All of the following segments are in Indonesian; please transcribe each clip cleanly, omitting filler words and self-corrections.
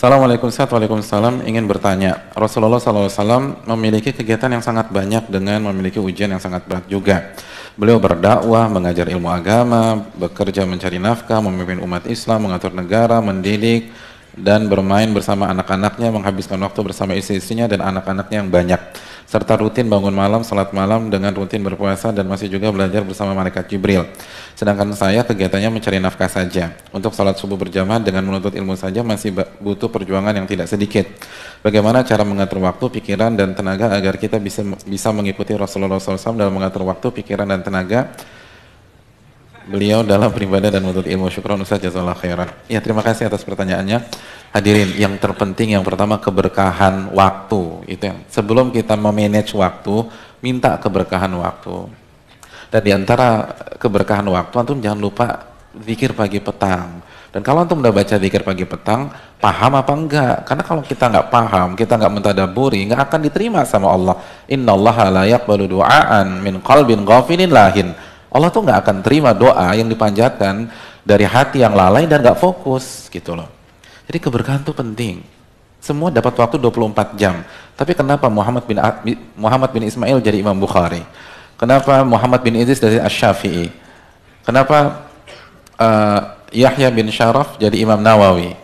Assalamualaikum Waalaikumsalam. Ingin bertanya, Rasulullah SAW memiliki kegiatan yang sangat banyak dengan memiliki ujian yang sangat berat juga. Beliau berdakwah, mengajar ilmu agama, bekerja mencari nafkah, memimpin umat Islam, mengatur negara, mendidik, dan bermain bersama anak-anaknya, menghabiskan waktu bersama istri-istrinya dan anak-anaknya yang banyak, serta rutin bangun malam, salat malam, dengan rutin berpuasa, dan masih juga belajar bersama malaikat Jibril. Sedangkan saya kegiatannya mencari nafkah saja. Untuk salat subuh berjamaah dengan menuntut ilmu saja masih butuh perjuangan yang tidak sedikit. Bagaimana cara mengatur waktu, pikiran, dan tenaga agar kita bisa mengikuti Rasulullah SAW dalam mengatur waktu, pikiran, dan tenaga beliau dalam beribadah dan menuntut ilmu? Syukran Ustaz, jazakallahu khairan. Ya, terima kasih atas pertanyaannya. Hadirin, yang terpenting yang pertama keberkahan waktu. Itu yang sebelum kita memanage waktu, minta keberkahan waktu. Dan diantara keberkahan waktu, antum jangan lupa zikir pagi petang. Dan kalau antum udah baca zikir pagi petang, paham apa enggak? Karena kalau kita nggak paham, kita nggak mentadaburi, nggak akan diterima sama Allah. Innallaha la yaqbalu du'aan min qalbin ghafilin lahin. Allah tuh nggak akan terima doa yang dipanjatkan dari hati yang lalai dan nggak fokus gitu loh. Jadi keberkahan itu penting. Semua dapat waktu 24 jam. Tapi kenapa Muhammad bin Ismail jadi Imam Bukhari? Kenapa Muhammad bin Idris dari Asy-Syafi'i? Kenapa Yahya bin Syaraf jadi Imam Nawawi?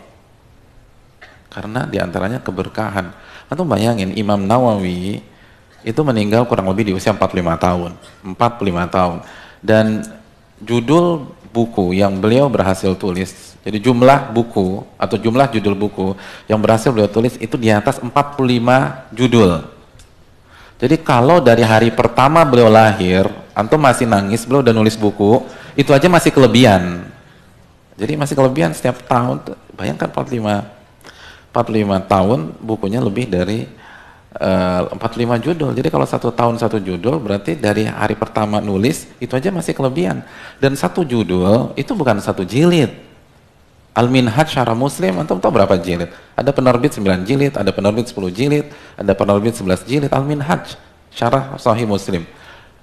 Karena diantaranya keberkahan. Antum bayangin Imam Nawawi itu meninggal kurang lebih di usia 45 tahun. 45 tahun. Dan judul buku yang beliau berhasil tulis, jadi jumlah buku atau jumlah judul buku yang berhasil beliau tulis itu di atas 45 judul. Jadi kalau dari hari pertama beliau lahir, antum masih nangis, beliau udah nulis buku, itu aja masih kelebihan. Jadi masih kelebihan setiap tahun. Bayangkan 45 tahun bukunya lebih dari 45 judul. Jadi kalau 1 tahun 1 judul, berarti dari hari pertama nulis itu aja masih kelebihan. Dan 1 judul itu bukan 1 jilid. Al-Minhaj Syarah Muslim, antum tahu berapa jilid? Ada penerbit 9 jilid, ada penerbit 10 jilid, ada penerbit 11 jilid. Al-Minhaj Syarah Sahih Muslim.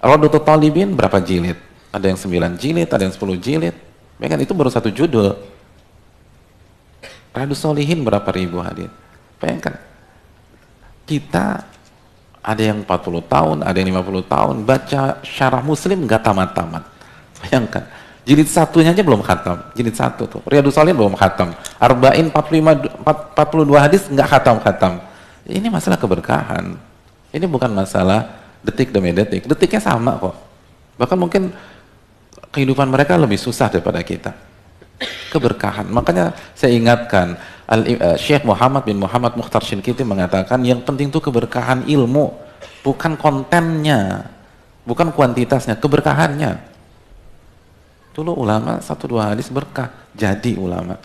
Raudatul Talibin berapa jilid? Ada yang 9 jilid, ada yang 10 jilid. Bayangkan itu baru 1 judul. Riyadhus Shalihin berapa ribu hadis? Bayangkan. Kita ada yang 40 tahun, ada yang 50 tahun, baca syarah Muslim nggak tamat-tamat. Bayangkan, jilid 1-nya aja belum khatam, jilid 1 tuh. Riyadhus Shalihin belum khatam. Arba'in 42 hadis nggak khatam-khatam. Ini masalah keberkahan. Ini bukan masalah detik demi detik. Detiknya sama kok. Bahkan mungkin kehidupan mereka lebih susah daripada kita. Keberkahan. Makanya saya ingatkan, Syekh Muhammad bin Muhammad Mukhtar Shinkiti mengatakan yang penting itu keberkahan ilmu, bukan kontennya, bukan kuantitasnya, keberkahannya. Dulu ulama 1-2 hadis berkah, jadi ulama.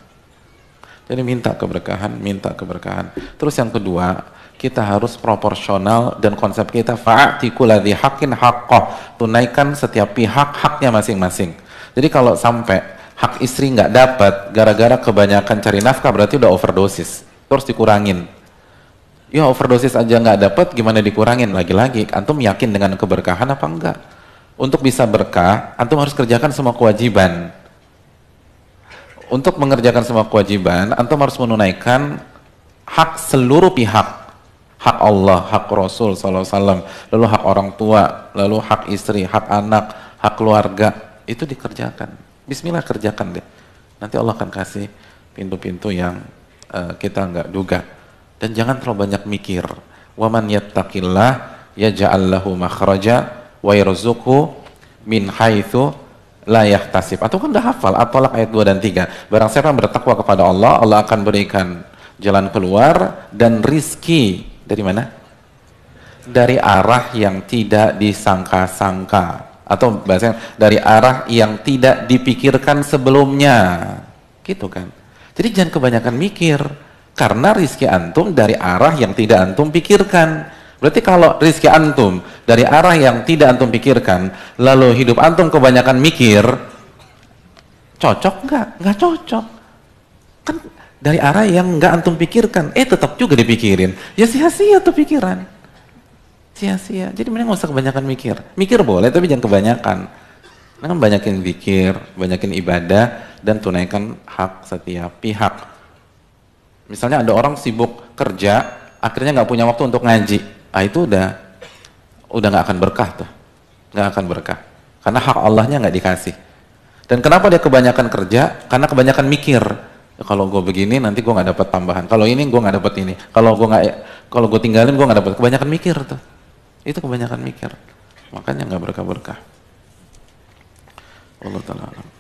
Jadi minta keberkahan, minta keberkahan. Terus yang kedua, kita harus proporsional dan konsep kita fa'ati kulladzi haqqin haqqah, tunaikan setiap pihak haknya masing-masing. Jadi kalau sampai hak istri nggak dapat gara-gara kebanyakan cari nafkah, berarti udah overdosis, terus dikurangin. Ya overdosis aja nggak dapat, gimana dikurangin? Lagi-lagi antum yakin dengan keberkahan apa enggak? Untuk bisa berkah, antum harus kerjakan semua kewajiban. Untuk mengerjakan semua kewajiban, antum harus menunaikan hak seluruh pihak. Hak Allah, hak Rasul SAW, lalu hak orang tua, lalu hak istri, hak anak, hak keluarga, itu dikerjakan. Bismillah, kerjakan deh. Nanti Allah akan kasih pintu-pintu yang kita nggak duga. Dan jangan terlalu banyak mikir. Waman yattaqillah yaj'al lahu makhraja wa yarzuqhu min haitsu la yahtasib. Atau kan udah hafal At-Thalaq ayat 2 dan 3. Barang siapa yang bertakwa kepada Allah, Allah akan berikan jalan keluar dan rizki dari mana? Dari arah yang tidak disangka-sangka. Atau bahasanya dari arah yang tidak dipikirkan sebelumnya, gitu kan. Jadi jangan kebanyakan mikir, karena rizki antum dari arah yang tidak antum pikirkan. Berarti kalau rizki antum dari arah yang tidak antum pikirkan, lalu hidup antum kebanyakan mikir, cocok nggak? Nggak cocok. Kan dari arah yang nggak antum pikirkan, tetap juga dipikirin, ya sia-sia tuh pikiran. Sia-sia. Jadi mending nggak usah kebanyakan mikir. Mikir boleh, tapi jangan kebanyakan. Nah, banyakin zikir, banyakin ibadah, dan tunaikan hak setiap pihak. Misalnya ada orang sibuk kerja, akhirnya nggak punya waktu untuk ngaji. Ah itu udah nggak akan berkah tuh, nggak akan berkah. Karena hak Allahnya nggak dikasih. Dan kenapa dia kebanyakan kerja? Karena kebanyakan mikir. Kalau gue begini nanti gue nggak dapat tambahan. Kalau ini gue nggak dapat ini. Kalau gue tinggalin gue nggak dapat. Kebanyakan mikir tuh. Itu kebanyakan mikir. Makanya nggak berkah-berkah. Allah Ta'ala.